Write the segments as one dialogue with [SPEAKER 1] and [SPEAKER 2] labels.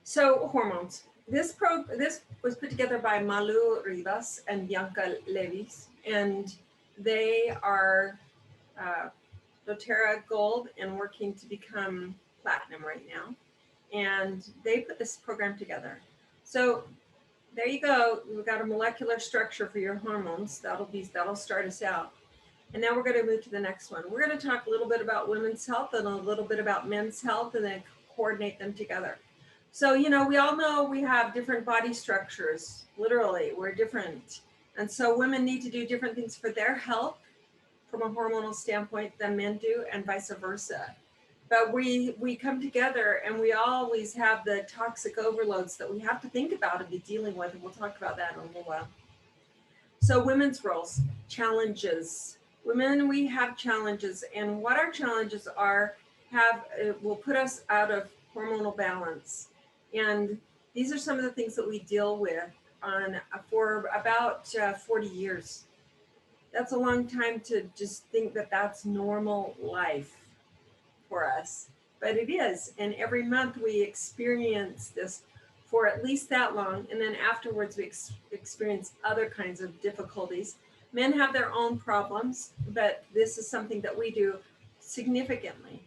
[SPEAKER 1] So hormones. This was put together by Malu Rivas and Bianca Levis, and they are uh, Doterra Gold and working to become platinum right now. And they put this program together. So there you go. We've got a molecular structure for your hormones. That'll start us out. And now we're going to move to the next one. We're going to talk a little bit about women's health and a little bit about men's health, and then coordinate them together. So, we all know we have different body structures. Literally, we're different. And so women need to do different things for their health from a hormonal standpoint than men do, and vice versa. But we come together and we always have the toxic overloads that we have to think about and be dealing with. And we'll talk about that in a little while. So women's roles, challenges. Women, we have challenges, and what our challenges are will put us out of hormonal balance. And these are some of the things that we deal with for about 40 years. That's a long time to just think that that's normal life for us, but it is. And every month we experience this for at least that long, and then afterwards we experience other kinds of difficulties. Men have their own problems, but this is something that we do significantly,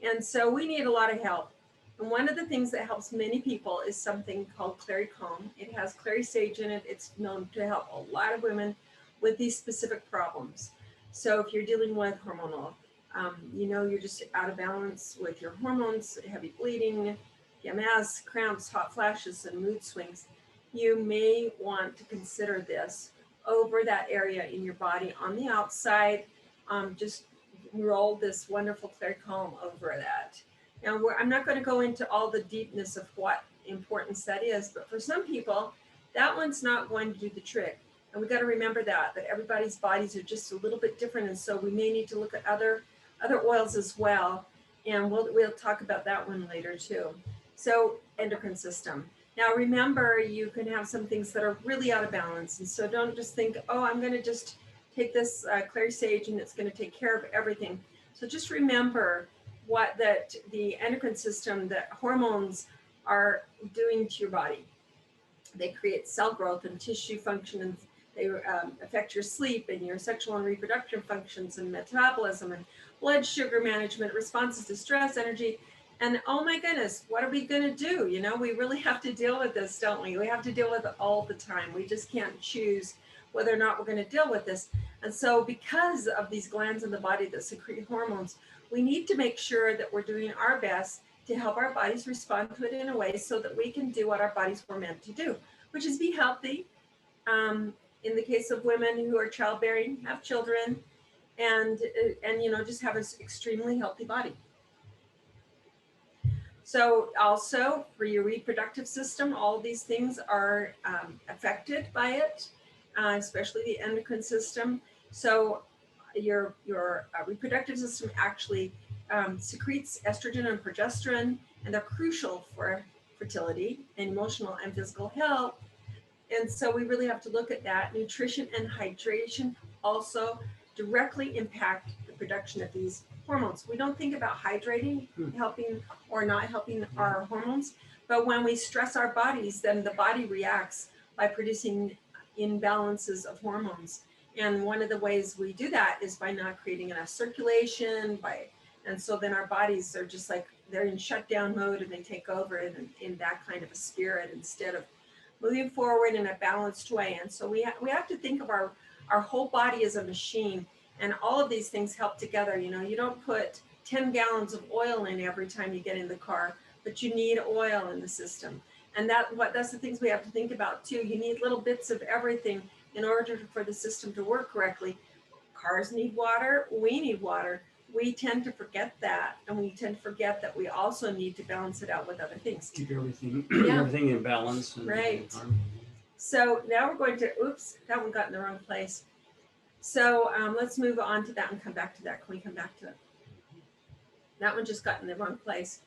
[SPEAKER 1] and so we need a lot of help. And one of the things that helps many people is something called Clary Calm. It has clary sage in it. It's known to help a lot of women with these specific problems. So if you're dealing with hormonal, you're just out of balance with your hormones, heavy bleeding, PMS, cramps, hot flashes, and mood swings, you may want to consider this over that area in your body on the outside. Just roll this wonderful Clary Calm over that. Now, I'm not going to go into all the deepness of what importance that is, but for some people, that one's not going to do the trick. And we got to remember that everybody's bodies are just a little bit different, and so we may need to look at other oils as well, and we'll talk about that one later too. So endocrine system. Now remember, you can have some things that are really out of balance, and so don't just think, oh, I'm going to just take this clary sage and it's going to take care of everything. So just remember that the endocrine system, that hormones are doing to your body. They create cell growth and tissue function, and they affect your sleep and your sexual and reproductive functions and metabolism and blood sugar management, responses to stress, energy. And oh my goodness, what are we going to do? We really have to deal with this, don't we? We have to deal with it all the time. We just can't choose whether or not we're going to deal with this. And so because of these glands in the body that secrete hormones, we need to make sure that we're doing our best to help our bodies respond to it in a way so that we can do what our bodies were meant to do, which is be healthy. In the case of women who are childbearing, have children, and just have an extremely healthy body. So also for your reproductive system, all these things are affected by it, especially the endocrine system. So your reproductive system actually secretes estrogen and progesterone, and they're crucial for fertility and emotional and physical health. And so we really have to look at that. Nutrition and hydration also directly impact the production of these hormones. We don't think about hydrating, helping or not helping our hormones, but when we stress our bodies, then the body reacts by producing imbalances of hormones. And one of the ways we do that is by not creating enough circulation, and so then our bodies are just like, they're in shutdown mode, and they take over in that kind of a spirit instead of moving forward in a balanced way. And so we have to think of our whole body as a machine, and all of these things help together. You don't put 10 gallons of oil in every time you get in the car, but you need oil in the system. And that's the things we have to think about too. You need little bits of everything in order for the system to work correctly. Cars need water, we need water. We tend to forget that, and we tend to forget that we also need to balance it out with other things.
[SPEAKER 2] Keep everything in balance. And
[SPEAKER 1] right. So now we're going to, oops, that one got in the wrong place. So let's move on to that and come back to that. Can we come back to it? That one just got in the wrong place.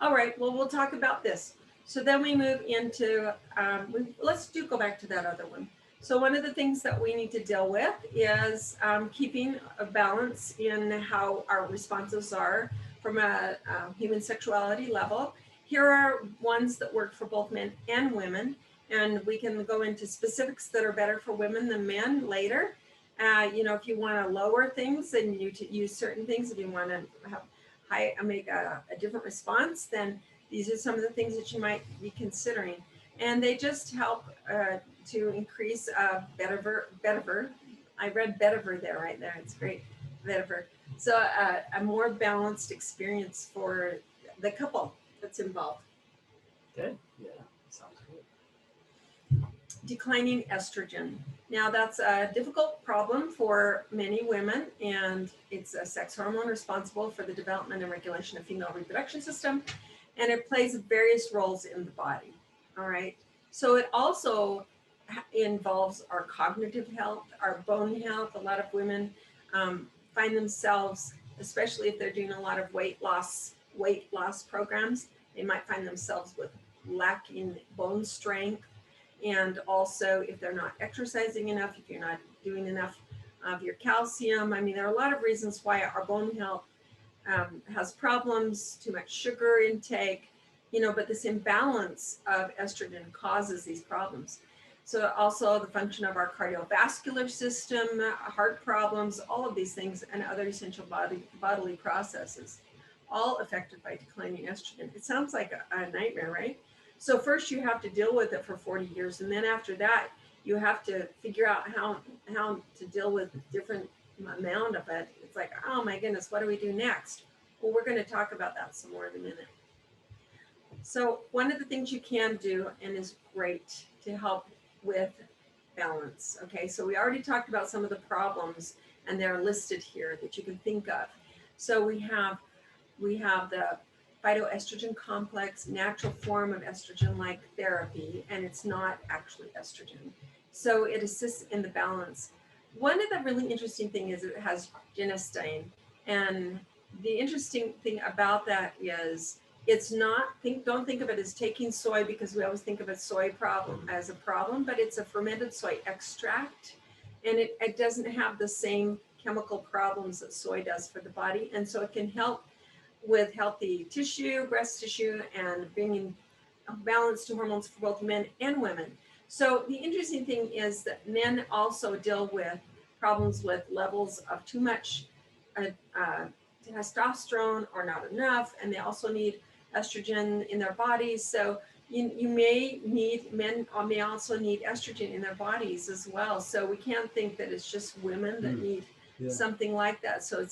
[SPEAKER 1] All right, well, we'll talk about this. So then we move into, let's go back to that other one. So one of the things that we need to deal with is keeping a balance in how our responses are from a human sexuality level. Here are ones that work for both men and women, and we can go into specifics that are better for women than men later. If you want to lower things, then you use certain things. If you want to make a different response, then these are some of the things that you might be considering. And they just help to increase vetiver. I read vetiver there, right there. It's great, vetiver. So a more balanced experience for the couple that's involved.
[SPEAKER 2] Good. Yeah, sounds good.
[SPEAKER 1] Declining estrogen. Now that's a difficult problem for many women, and it's a sex hormone responsible for the development and regulation of female reproduction system, and it plays various roles in the body. All right. So it also involves our cognitive health, our bone health. A lot of women find themselves, especially if they're doing a lot of weight loss programs, they might find themselves with lacking bone strength. And also if they're not exercising enough, if you're not doing enough of your calcium. I mean, there are a lot of reasons why our bone health has problems, too much sugar intake, but this imbalance of estrogen causes these problems. So also the function of our cardiovascular system, heart problems, all of these things, and other essential bodily processes, all affected by declining estrogen. It sounds like a nightmare, right? So first you have to deal with it for 40 years. And then after that, you have to figure out how to deal with different amount of it. It's like, oh my goodness, what do we do next? Well, we're going to talk about that some more in a minute. So one of the things you can do, and is great to help with balance. Okay, so we already talked about some of the problems, and they're listed here that you can think of. So we have the phytoestrogen complex, natural form of estrogen-like therapy, and it's not actually estrogen. So it assists in the balance. One of the really interesting things is it has genistein, and the interesting thing about that is it's not, don't think of it as taking soy, because we always think of a soy problem as a problem, but it's a fermented soy extract, and it doesn't have the same chemical problems that soy does for the body, and so it can help with healthy tissue, breast tissue, and bringing balance to hormones for both men and women. So the interesting thing is that men also deal with problems with levels of too much testosterone or not enough, and they also need estrogen in their bodies. So you may need, men may also need estrogen in their bodies as well. So we can't think that it's just women that need something like that. So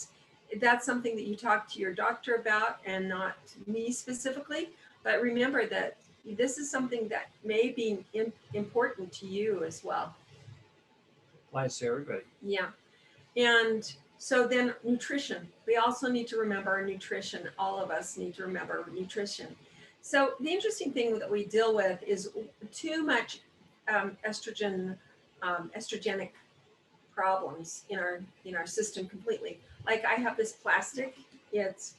[SPEAKER 1] that's something that you talk to your doctor about, and not me specifically. But remember that this is something that may be important to you as well.
[SPEAKER 2] Applies to everybody.
[SPEAKER 1] Yeah. And so then nutrition. We also need to remember our nutrition. All of us need to remember nutrition. So the interesting thing that we deal with is too much estrogenic problems in our system completely. Like I have this plastic. It's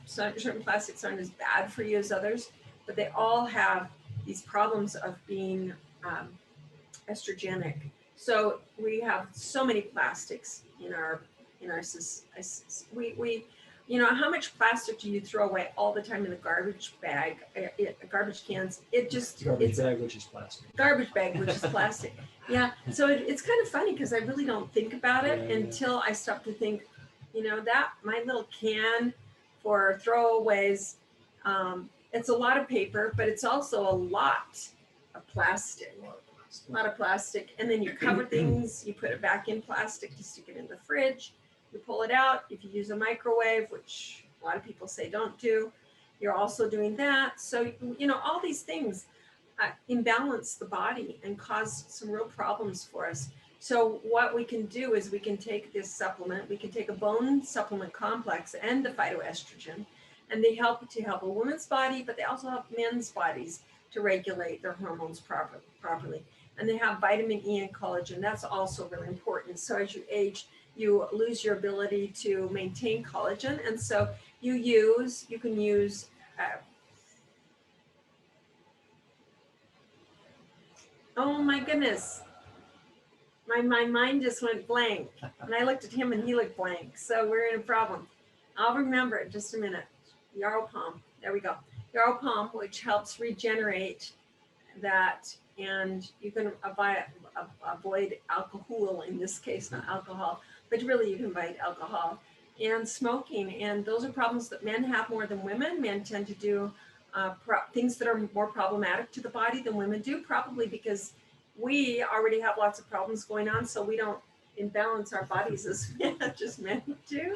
[SPEAKER 1] so certain plastics aren't as bad for you as others, but they all have these problems of being estrogenic. So we have so many plastics in our how much plastic do you throw away all the time in the garbage bag, garbage cans?
[SPEAKER 2] Garbage bag, which is plastic.
[SPEAKER 1] Garbage bag, which is plastic. Yeah. So it's kind of funny because I really don't think about it until I stop to think, that my little can for throwaways, it's a lot of paper, but it's also a lot of plastic. A lot of plastic. And then you cover things, you put it back in plastic to stick it in the fridge. You pull it out. If you use a microwave, which a lot of people say don't do, you're also doing that. So, all these things imbalance the body and cause some real problems for us. So what we can do is we can take this supplement, we can take a bone supplement complex and the phytoestrogen, and they help a woman's body, but they also help men's bodies to regulate their hormones properly. And they have vitamin E and collagen. That's also really important. So as you age, you lose your ability to maintain collagen. And so you can use oh my goodness. My mind just went blank. And I looked at him and he looked blank. So we're in a problem. I'll remember it just a minute. Yarrow palm. There we go. Yarrow palm, which helps regenerate that, and you can avoid alcohol in this case, not alcohol, but really you can avoid alcohol and smoking. And those are problems that men have more than women. Men tend to do things that are more problematic to the body than women do, probably because we already have lots of problems going on, so we don't imbalance our bodies as much as men do.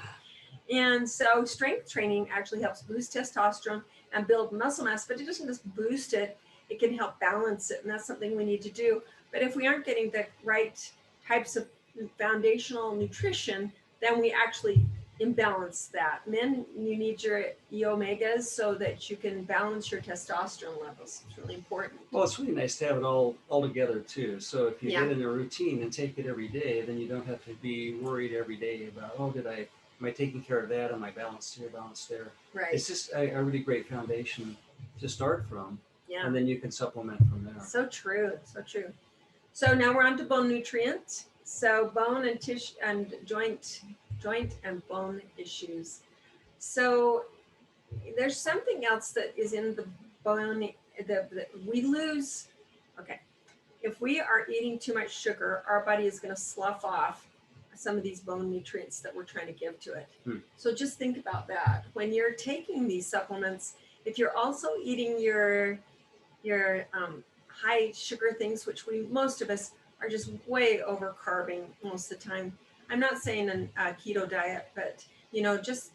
[SPEAKER 1] And so strength training actually helps boost testosterone and build muscle mass, but it doesn't just boost it, it can help balance it. And that's something we need to do. But if we aren't getting the right types of foundational nutrition, then we actually imbalance that. Men, you need your E omegas so that you can balance your testosterone levels. It's really important.
[SPEAKER 2] Well, it's really nice to have it all together too. So if you
[SPEAKER 1] Yeah.
[SPEAKER 2] get in a routine and take it every day, then you don't have to be worried every day about, oh, am I taking care of that? Am I balanced here, balanced there?
[SPEAKER 1] Right.
[SPEAKER 2] It's just a really great foundation to start from.
[SPEAKER 1] Yeah.
[SPEAKER 2] And then you can supplement from there.
[SPEAKER 1] So true. So true. So now we're on to bone nutrients. So bone and tissue and joint and bone issues. So there's something else that is in the bone that we lose. Okay. If we are eating too much sugar, our body is going to slough off some of these bone nutrients that we're trying to give to it. So just think about that. When you're taking these supplements, if you're also eating your high sugar things, which most of us are just way over carbing most of the time. I'm not saying a keto diet, but just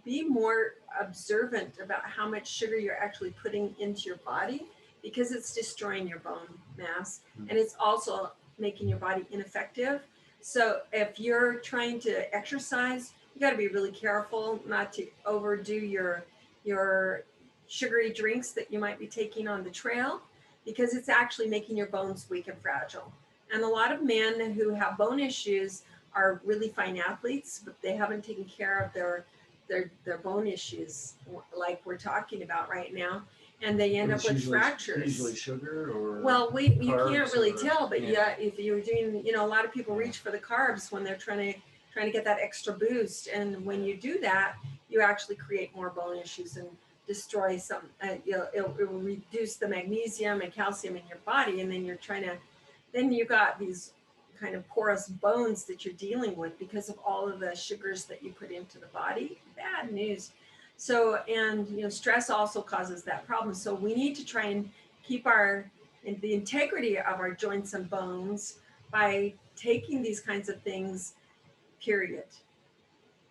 [SPEAKER 1] be more observant about how much sugar you're actually putting into your body, because it's destroying your bone mass and it's also making your body ineffective. So if you're trying to exercise, you got to be really careful not to overdo your sugary drinks that you might be taking on the trail, because it's actually making your bones weak and fragile. And a lot of men who have bone issues are really fine athletes, but they haven't taken care of their bone issues like we're talking about right now, and they end up with fractures.
[SPEAKER 2] Usually sugar or
[SPEAKER 1] well, you can't really tell, but
[SPEAKER 2] yeah,
[SPEAKER 1] if you're doing, a lot of people reach for the carbs when they're trying to get that extra boost, and when you do that, you actually create more bone issues and destroy some. It will reduce the magnesium and calcium in your body, and then you got these kind of porous bones that you're dealing with because of all of the sugars that you put into the body. Bad news. So, and stress also causes that problem. So we need to try and keep the integrity of our joints and bones by taking these kinds of things, period.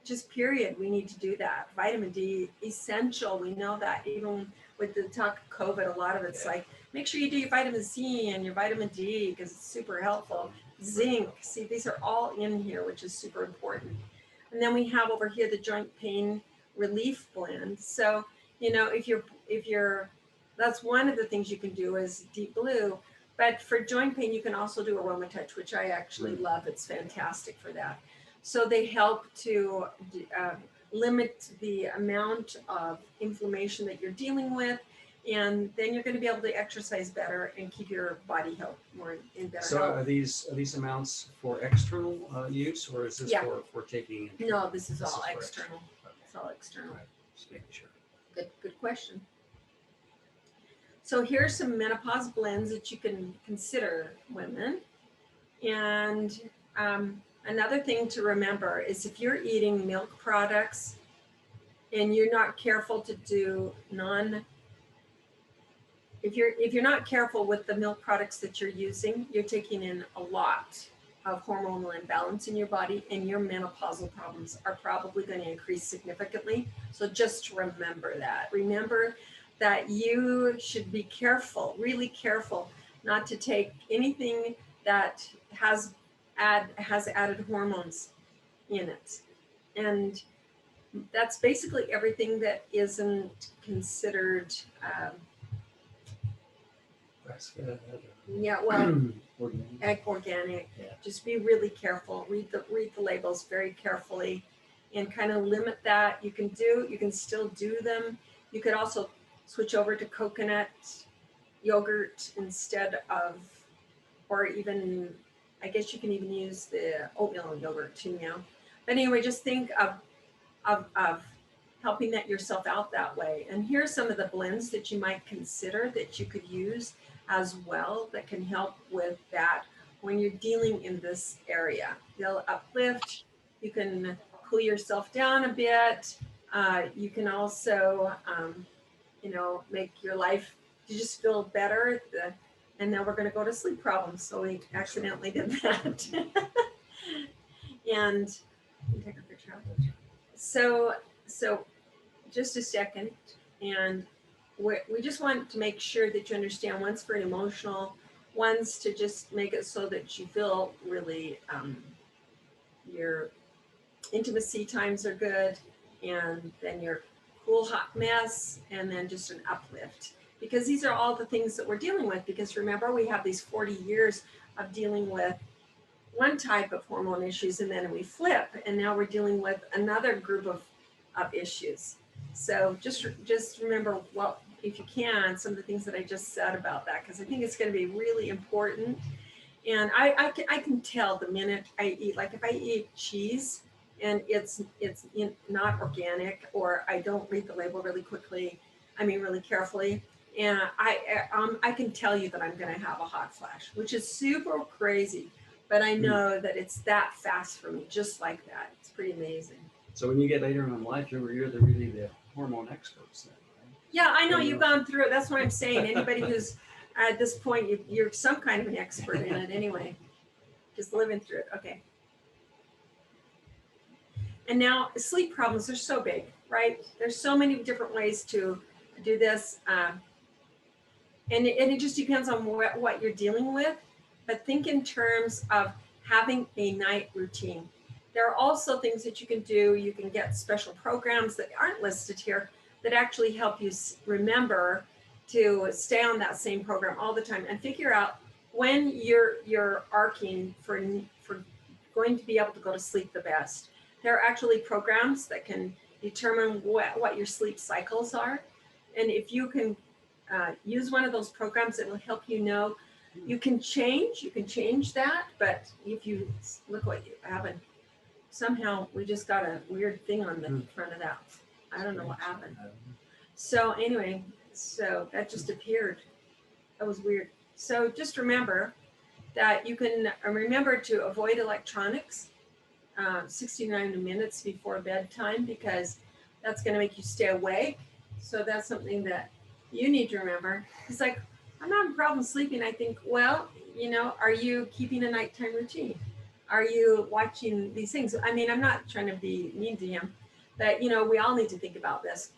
[SPEAKER 1] Just period. We need to do that. Vitamin D, essential. We know that even with the talk of COVID, a lot of it's like, make sure you do your vitamin C and your vitamin D because it's super helpful. Zinc. See, these are all in here, which is super important. And then we have over here the joint pain relief blend. So, if you're, that's one of the things you can do is deep blue. But for joint pain, you can also do aroma touch, which I actually love. It's fantastic for that. So they help to limit the amount of inflammation that you're dealing with, and then you're going to be able to exercise better and keep your body health more in better
[SPEAKER 2] So
[SPEAKER 1] health.
[SPEAKER 2] are these amounts for external use, or is this for taking?
[SPEAKER 1] No, this is all external. It's all external.
[SPEAKER 2] Right. Just making sure.
[SPEAKER 1] Good question. So here's some menopause blends that you can consider, women. And another thing to remember is if you're eating milk products and you're not careful to do if you're not careful with the milk products that you're using, you're taking in a lot of hormonal imbalance in your body, and your menopausal problems are probably going to increase significantly. So just remember that. Remember that you should be careful, really careful, not to take anything that has added hormones in it. And that's basically everything that isn't considered organic.
[SPEAKER 2] Yeah.
[SPEAKER 1] Just be really careful. Read the labels very carefully and kind of limit that. You can still do them. You could also switch over to coconut yogurt instead of, or even, I guess you can even use the oatmeal yogurt too now. But anyway, just think of of helping that yourself out that way. And here are some of the blends that you might consider that you could use as well that can help with that when you're dealing in this area. They'll uplift, you can cool yourself down a bit. You can also, make your life, you just feel better. And now we're going to go to sleep problems. So we accidentally did that. And take a picture of it. So just a second. And we just want to make sure that you understand one's for an emotional, one's to just make it so that you feel really, your intimacy times are good, and then your cool hot mess, and then just an uplift, because these are all the things that we're dealing with. Because remember, we have these 40 years of dealing with one type of hormone issues, and then we flip, and now we're dealing with another group of issues. So just remember, well, if you can, some of the things that I just said about that, because I think it's going to be really important. And I can tell the minute I eat, like if I eat cheese and it's not organic, or I don't read the label really quickly, really carefully, and I can tell you that I'm going to have a hot flash, which is super crazy, but I know that it's that fast for me, just like that. It's pretty amazing.
[SPEAKER 2] So when you get later in life, you're really the hormone experts then, right?
[SPEAKER 1] Yeah, I know you've gone through it. That's what I'm saying. Anybody who's at this point, you're some kind of an expert in it anyway. Just living through it. Okay. And now sleep problems are so big, right? There's so many different ways to do this. And it just depends on what you're dealing with. But think in terms of having a night routine. There are also things that you can do. You can get special programs that aren't listed here that actually help you remember to stay on that same program all the time and figure out when you're arcing for going to be able to go to sleep the best. There are actually programs that can determine what your sleep cycles are. And if you can use one of those programs, it will help you know. You can change that, but if you look what you haven't, somehow we just got a weird thing on the front of that. I don't know what happened. So anyway, so that just appeared. That was weird. So just remember that you can remember to avoid electronics 69 minutes before bedtime, because that's going to make you stay awake. So that's something that you need to remember. It's like, I'm not having a problem sleeping. I think, well, are you keeping a nighttime routine? Are you watching these things? I'm not trying to be mean to him, but we all need to think about this.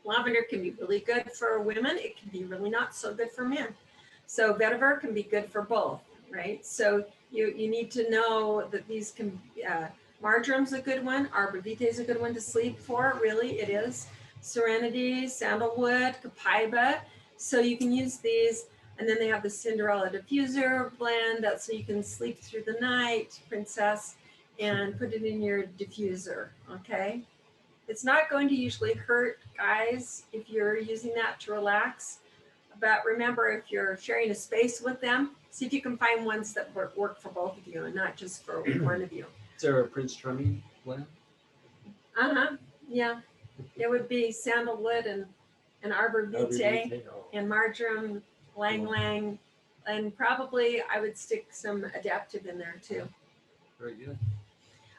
[SPEAKER 1] Lavender can be really good for women. It can be really not so good for men. So vetiver can be good for both, right? So you need to know that these can, marjoram's a good one. Arbor vitae is a good one to sleep for. Really, it is. Serenity, sandalwood, copaiba. So you can use these. And then they have the Cinderella diffuser blend. That's so you can sleep through the night, princess, and put it in your diffuser, okay? It's not going to usually hurt, guys, if you're using that to relax. But remember, if you're sharing a space with them, see if you can find ones that work for both of you and not just for one of you.
[SPEAKER 2] Is there a Prince Charming blend?
[SPEAKER 1] Yeah. It would be sandalwood and arbor vitae and marjoram, lang lang, and probably I would stick some adaptive in there too.
[SPEAKER 2] Very good.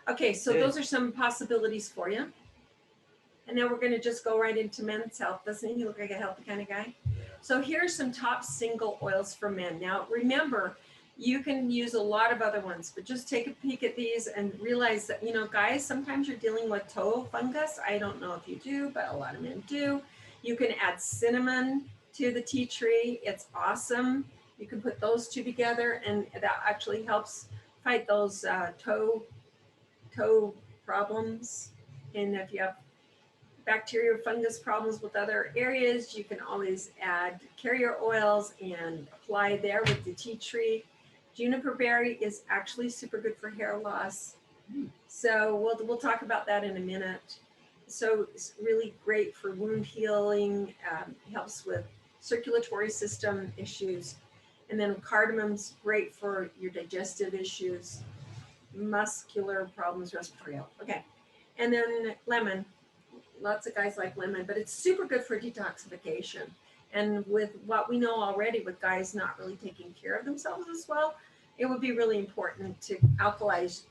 [SPEAKER 1] Okay, so those are some possibilities for you. And then we're going to just go right into men's health. Doesn't he look like a healthy kind of guy? So here's some top single oils for men. Now, remember, you can use a lot of other ones, but just take a peek at these and realize that, guys, sometimes you're dealing with toe fungus. I don't know if you do, but a lot of men do. You can add cinnamon to the tea tree. It's awesome. You can put those two together, and that actually helps fight those toe problems. And if you have bacteria or fungus problems with other areas, you can always add carrier oils and apply there with the tea tree. Juniper berry is actually super good for hair loss. So we'll talk about that in a minute. So it's really great for wound healing, helps with circulatory system issues. And then cardamom's great for your digestive issues, muscular problems, respiratory health. Okay. And then lemon. Lots of guys like lemon, but it's super good for detoxification. And with what we know already with guys not really taking care of themselves as well, it would be really important to alkalize,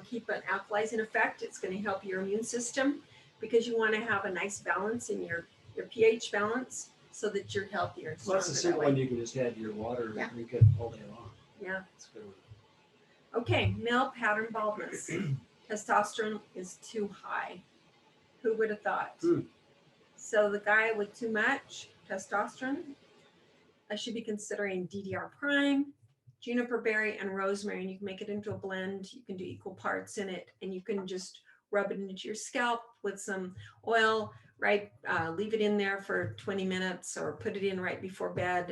[SPEAKER 1] keep an alkalizing effect. It's going to help your immune system because you want to have a nice balance in your pH balance so that you're healthier and
[SPEAKER 2] Well,
[SPEAKER 1] stronger
[SPEAKER 2] that's a
[SPEAKER 1] that
[SPEAKER 2] simple
[SPEAKER 1] way.
[SPEAKER 2] one you can just add to your water and
[SPEAKER 1] Yeah.
[SPEAKER 2] drink it all day long.
[SPEAKER 1] Yeah.
[SPEAKER 2] That's a good one.
[SPEAKER 1] Okay, male pattern baldness. Testosterone is too high. Who would have thought? So the guy with too much testosterone, I should be considering DDR prime, juniper berry, and rosemary. And you can make it into a blend. You can do equal parts in it, and you can just rub it into your scalp with some oil. Right, leave it in there for 20 minutes, or put it in right before bed,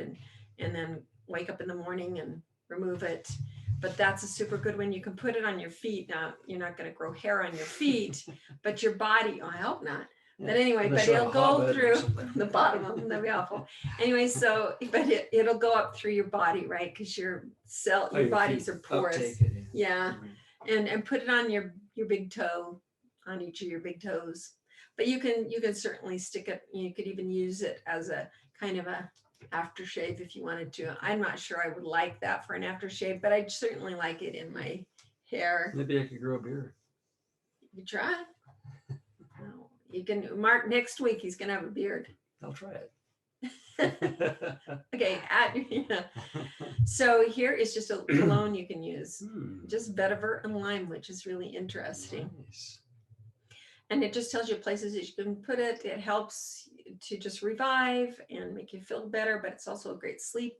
[SPEAKER 1] and then wake up in the morning and remove it. But that's a super good one. You can put it on your feet. Now you're not going to grow hair on your feet, but your body. Oh, I hope not. But anyway, but it'll go through the bottom of them. That'd be awful. Anyway, so, but it'll go up through your body, right? Because your bodies are porous. Yeah. And put it on your big toe, on each of your big toes. But you can certainly stick it. You could even use it as a kind of a aftershave if you wanted to. I'm not sure I would like that for an aftershave, but I'd certainly like it in my hair.
[SPEAKER 2] Maybe I could grow a beard.
[SPEAKER 1] You try. You can, Mark, next week he's going to have a beard.
[SPEAKER 2] I'll try it.
[SPEAKER 1] Okay. So here is just a cologne you can use. Just vetiver and lime, which is really interesting.
[SPEAKER 2] Nice.
[SPEAKER 1] And it just tells you places that you can put it. It helps to just revive and make you feel better, but it's also a great sleep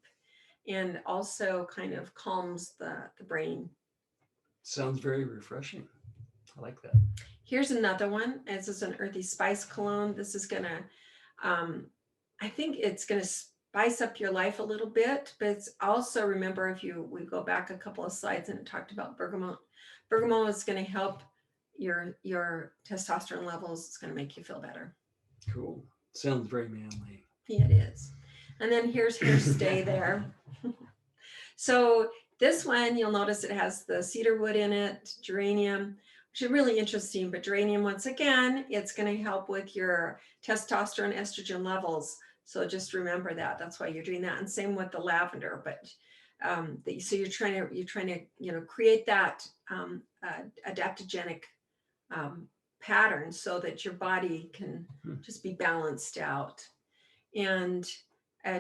[SPEAKER 1] and also kind of calms the brain.
[SPEAKER 2] Sounds very refreshing. I like that.
[SPEAKER 1] Here's another one. This is an earthy spice cologne. This is going to, I think it's going to spice up your life a little bit, but it's also, remember, if we go back a couple of slides and it talked about bergamot. Bergamot is going to help your testosterone levels. It's going to make you feel better.
[SPEAKER 2] Cool. Sounds very manly.
[SPEAKER 1] Yeah, it is. And then here's Stay There. So this one, you'll notice it has the cedar wood in it, geranium, which is really interesting. But geranium, once again, it's going to help with your testosterone, estrogen levels. So just remember that. That's why you're doing that. And same with the lavender. But so you're trying to create that adaptogenic pattern so that your body can just be balanced out. And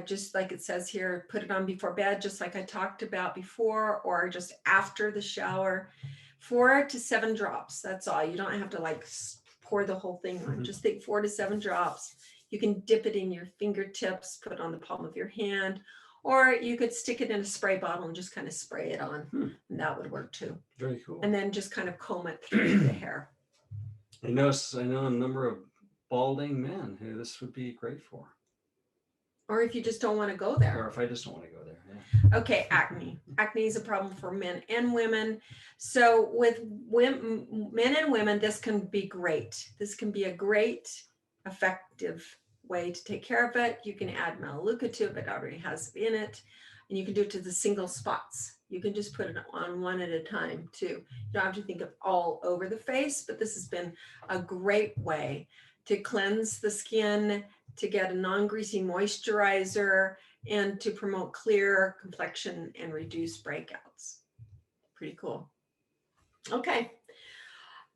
[SPEAKER 1] just like it says here, put it on before bed, just like I talked about before, or just after the shower. 4 to 7 drops. That's all. You don't have to pour the whole thing on. Just take 4 to 7 drops. You can dip it in your fingertips, put it on the palm of your hand, or you could stick it in a spray bottle and just kind of spray it on. And that would work too.
[SPEAKER 2] Very cool.
[SPEAKER 1] And then just kind of comb it through the hair.
[SPEAKER 2] I know a number of balding men who this would be great for.
[SPEAKER 1] Or if you just don't want to go there.
[SPEAKER 2] Or if I just don't want to go there. Yeah.
[SPEAKER 1] Okay, acne. Acne is a problem for men and women. So with men and women, this can be great. This can be a great, effective way to take care of it. You can add Melaleuca to it, but it already has it in it. And you can do it to the single spots. You can just put it on one at a time too. You don't have to think of all over the face, but this has been a great way to cleanse the skin, to get a non-greasy moisturizer, and to promote clear complexion and reduce breakouts. Pretty cool. Okay.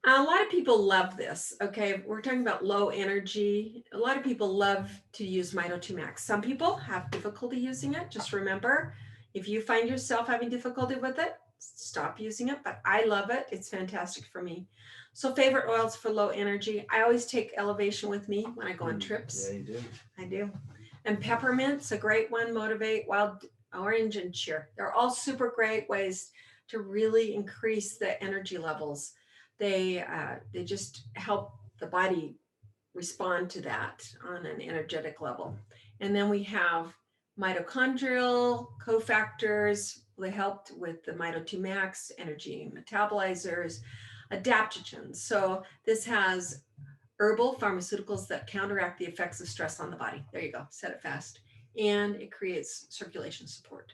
[SPEAKER 1] A lot of people love this. Okay. We're talking about low energy. A lot of people love to use Mito 2 Max. Some people have difficulty using it. Just remember, if you find yourself having difficulty with it, stop using it. But I love it. It's fantastic for me. So favorite oils for low energy. I always take Elevation with me when I go on trips.
[SPEAKER 2] Yeah, you do.
[SPEAKER 1] I do. And peppermint's a great one. Motivate, Wild Orange, and Cheer. They're all super great ways to really increase the energy levels. They just help the body respond to that on an energetic level. And then we have mitochondrial cofactors. They helped with the Mito 2 Max, energy metabolizers, adaptogens. So this has herbal pharmaceuticals that counteract the effects of stress on the body. There you go, said it fast. And it creates circulation support.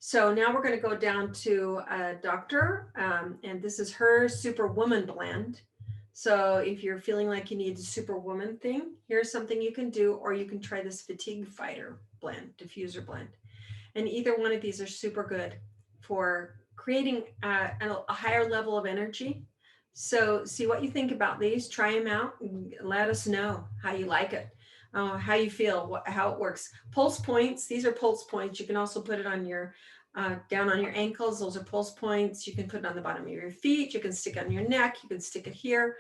[SPEAKER 1] So now we're going to go down to a doctor, and this is her Superwoman blend. So if you're feeling like you need a superwoman thing, here's something you can do, or you can try this fatigue fighter blend, diffuser blend. And either one of these are super good for creating a higher level of energy. So see what you think about these, try them out, and let us know how you like it, how you feel, how it works. Pulse points, these are pulse points. You can also put it on your, down on your ankles. Those are pulse points. You can put it on the bottom of your feet. You can stick it on your neck. You can stick it here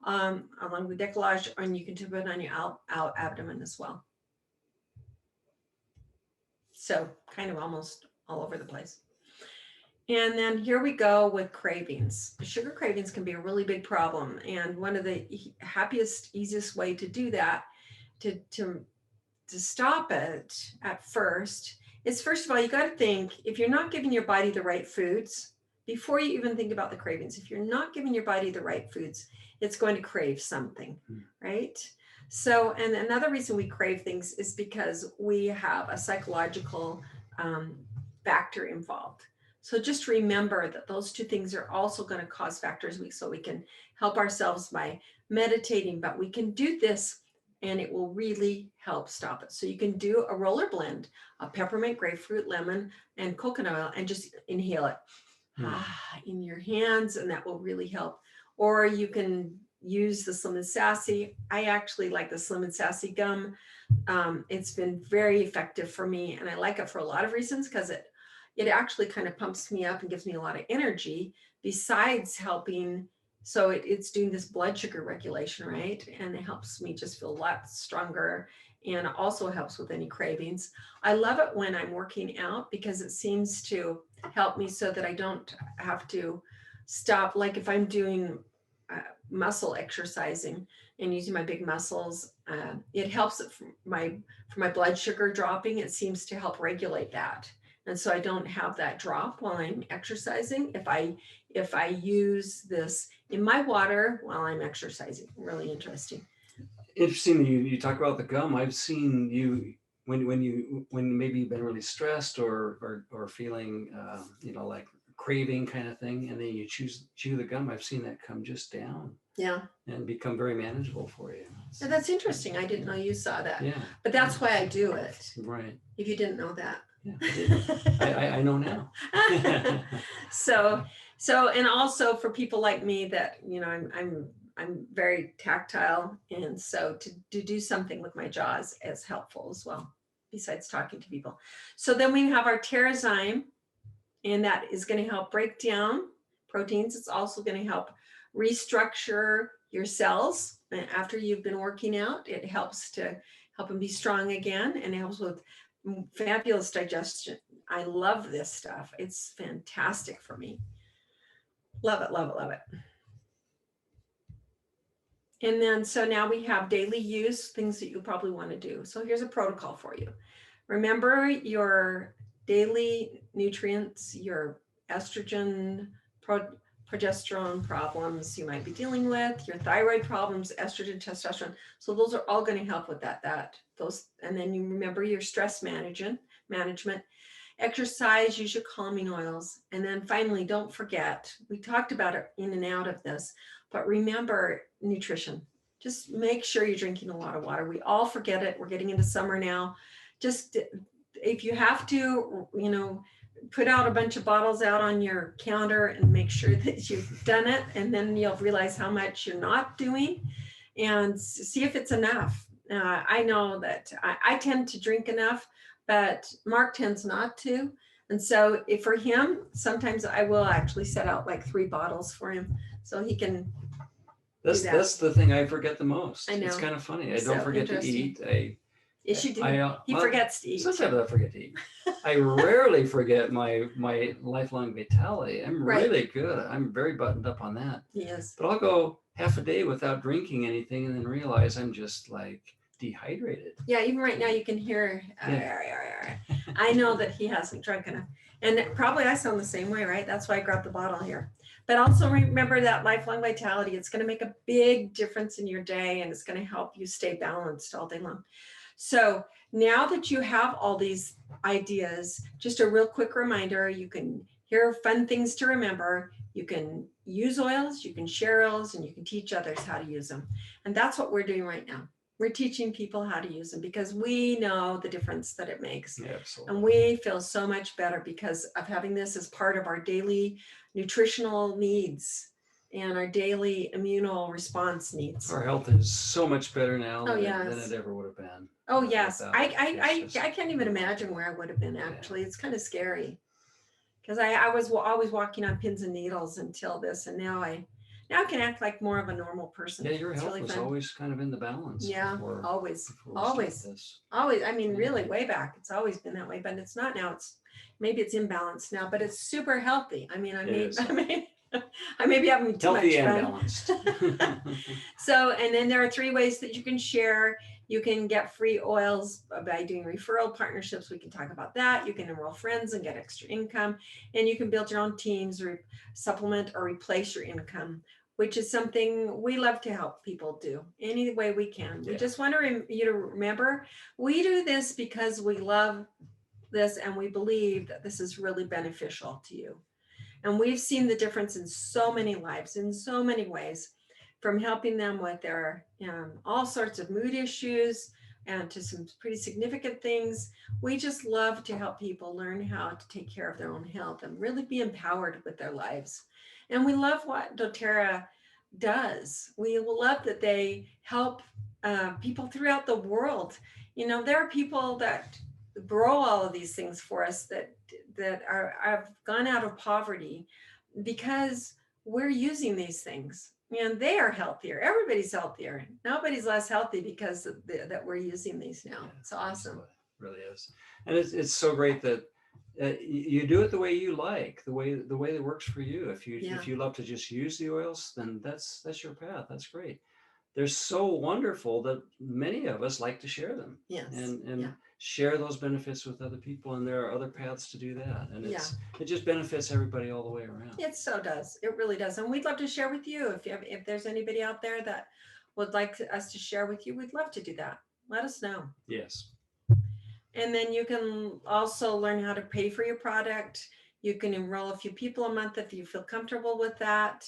[SPEAKER 1] along the décollage, and you can put it on your out abdomen as well. So kind of almost all over the place. And then here we go with cravings. Sugar cravings can be a really big problem. And one of the happiest, easiest way to do that, to stop it at first, is first of all, you got to think, if you're not giving your body the right foods, before you even think about the cravings, if you're not giving your body the right foods, it's going to crave something, right? So, and another reason we crave things is because we have a psychological factor involved. So just remember that those two things are also going to cause factors, so we can help ourselves by meditating, but we can do this and it will really help stop it. So you can do a roller blend of peppermint, grapefruit, lemon, and coconut oil, and just inhale it in your hands, and that will really help. Or you can use the Slim and Sassy. I actually like the Slim and Sassy gum. It's been very effective for me, and I like it for a lot of reasons, because it actually kind of pumps me up and gives me a lot of energy, besides helping. So it's doing this blood sugar regulation, right? And it helps me just feel a lot stronger, and also helps with any cravings. I love it when I'm working out, because it seems to help me so that I don't have to stop. Like if I'm doing muscle exercising and using my big muscles, it helps it for my blood sugar dropping. It seems to help regulate that. And so I don't have that drop while I'm exercising if I use this in my water while I'm exercising. Really interesting.
[SPEAKER 2] Interesting you talk about the gum. I've seen you when maybe you've been really stressed or feeling like craving kind of thing, and then you chew the gum. I've seen that come just down.
[SPEAKER 1] Yeah.
[SPEAKER 2] And become very manageable for you.
[SPEAKER 1] Yeah, that's interesting. I didn't know you saw that.
[SPEAKER 2] Yeah.
[SPEAKER 1] But that's why I do it.
[SPEAKER 2] Right.
[SPEAKER 1] If you didn't know that.
[SPEAKER 2] Yeah, I know now.
[SPEAKER 1] So, and also for people like me that, I'm very tactile. And so to do something with my jaws is helpful as well, besides talking to people. So then we have our Terrazyme, and that is going to help break down proteins. It's also going to help restructure your cells after you've been working out. It helps to help them be strong again, and it helps with fabulous digestion. I love this stuff. It's fantastic for me. Love it, love it, love it. And then, so now we have daily use, things that you probably want to do. So here's a protocol for you. Remember your daily nutrients, your estrogen, progesterone problems you might be dealing with, your thyroid problems, estrogen, testosterone. So those are all going to help with those. And then you remember your stress management, exercise, use your calming oils. And then finally, don't forget, we talked about it in and out of this, but remember nutrition. Just make sure you're drinking a lot of water. We all forget it. We're getting into summer now. Just if you have to, put out a bunch of bottles out on your counter and make sure that you've done it. And then you'll realize how much you're not doing, and see if it's enough. I know that I tend to drink enough, but Mark tends not to. And so for him, sometimes I will actually set out like 3 bottles for him so he can.
[SPEAKER 2] That's the thing I forget the most.
[SPEAKER 1] I know.
[SPEAKER 2] It's kind of funny. I don't forget to eat.
[SPEAKER 1] Yes, you do. He forgets to eat.
[SPEAKER 2] Sometimes I forget to eat. I rarely forget my lifelong vitality. I'm really good. I'm very buttoned up on that.
[SPEAKER 1] Yes.
[SPEAKER 2] But I'll go half a day without drinking anything and then realize I'm just like dehydrated.
[SPEAKER 1] Yeah, even right now you can hear. I know that he hasn't drunk enough. And probably I sound the same way, right? That's why I grabbed the bottle here. But also remember that lifelong vitality. It's going to make a big difference in your day, and it's going to help you stay balanced all day long. So now that you have all these ideas, just a real quick reminder, you can Here are fun things to remember. You can use oils, you can share oils, and you can teach others how to use them. And that's what we're doing right now. We're teaching people how to use them because we know the difference that it makes.
[SPEAKER 2] Yeah, absolutely.
[SPEAKER 1] And we feel so much better because of having this as part of our daily nutritional needs and our daily immunal response needs.
[SPEAKER 2] Our health is so much better now
[SPEAKER 1] Oh,
[SPEAKER 2] than
[SPEAKER 1] yes.
[SPEAKER 2] it ever would have been.
[SPEAKER 1] Oh, yes.
[SPEAKER 2] without it. It's just
[SPEAKER 1] I can't even imagine where I would have been, actually. It's kind of scary because I was always walking on pins and needles until this, and now I can act like more of a normal person.
[SPEAKER 2] Yeah, your
[SPEAKER 1] It's
[SPEAKER 2] health
[SPEAKER 1] really
[SPEAKER 2] was
[SPEAKER 1] fun.
[SPEAKER 2] always kind of in the balance.
[SPEAKER 1] Yeah,
[SPEAKER 2] before,
[SPEAKER 1] always,
[SPEAKER 2] before we started
[SPEAKER 1] always,
[SPEAKER 2] this.
[SPEAKER 1] always. I mean,
[SPEAKER 2] Yeah.
[SPEAKER 1] really, way back, it's always been that way, but it's not now. Maybe it's imbalanced now, but it's super healthy. I mean, I may be having too
[SPEAKER 2] Healthy
[SPEAKER 1] much
[SPEAKER 2] and
[SPEAKER 1] fun.
[SPEAKER 2] balanced.
[SPEAKER 1] So, and then there are 3 ways that you can share. You can get free oils by doing referral partnerships. We can talk about that. You can enroll friends and get extra income, and you can build your own teams or supplement or replace your income, which is something we love to help people do any way we can. We just want you to remember, we do this because we love this and we believe that this is really beneficial to you. And we've seen the difference in so many lives, in so many ways, from helping them with their all sorts of mood issues and to some pretty significant things. We just love to help people learn how to take care of their own health and really be empowered with their lives. And we love what Doterra does. We love that they help people throughout the world. You know, there are people that grow all of these things for us that have gone out of poverty because we're using these things, and they are healthier. Everybody's healthier. Nobody's less healthy because that we're using these now.
[SPEAKER 2] Yeah,
[SPEAKER 1] it's awesome.
[SPEAKER 2] It really is. And it's so great that you do it the way you like, the way that works for you. If you love to just use the oils, then that's your path. That's great. They're so wonderful that many of us like to share them.
[SPEAKER 1] Yes.
[SPEAKER 2] And share those benefits with other people, and there are other paths to do that. And it just benefits everybody all the way around.
[SPEAKER 1] It so does. It really does. And we'd love to share with you. If there's anybody out there that would like us to share with you, we'd love to do that. Let us know.
[SPEAKER 2] Yes.
[SPEAKER 1] And then you can also learn how to pay for your product. You can enroll a few people a month if you feel comfortable with that.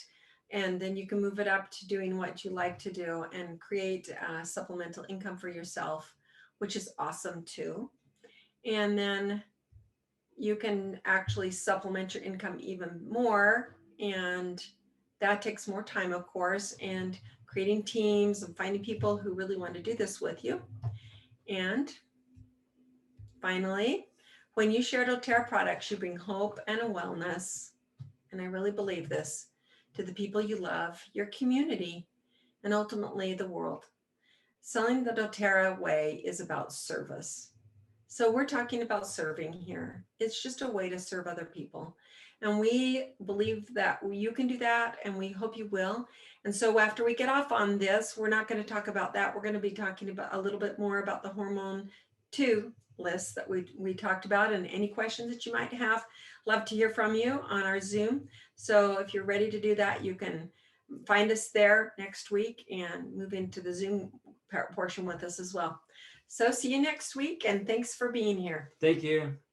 [SPEAKER 1] And then you can move it up to doing what you like to do and create supplemental income for yourself, which is awesome too. And then you can actually supplement your income even more. And that takes more time, of course, and creating teams and finding people who really want to do this with you. And finally, when you share Doterra products, you bring hope and a wellness, and I really believe this, to the people you love, your community, and ultimately the world. Selling the Doterra way is about service. So we're talking about serving here. It's just a way to serve other people. And we believe that you can do that, and we hope you will. And so after we get off on this, we're not going to talk about that. We're going to be talking about a little bit more about the hormone 2 list that we talked about, and any questions that you might have. Love to hear from you on our Zoom. So if you're ready to do that, you can find us there next week and move into the Zoom portion with us as well. So see you next week, and thanks for being here.
[SPEAKER 2] Thank you.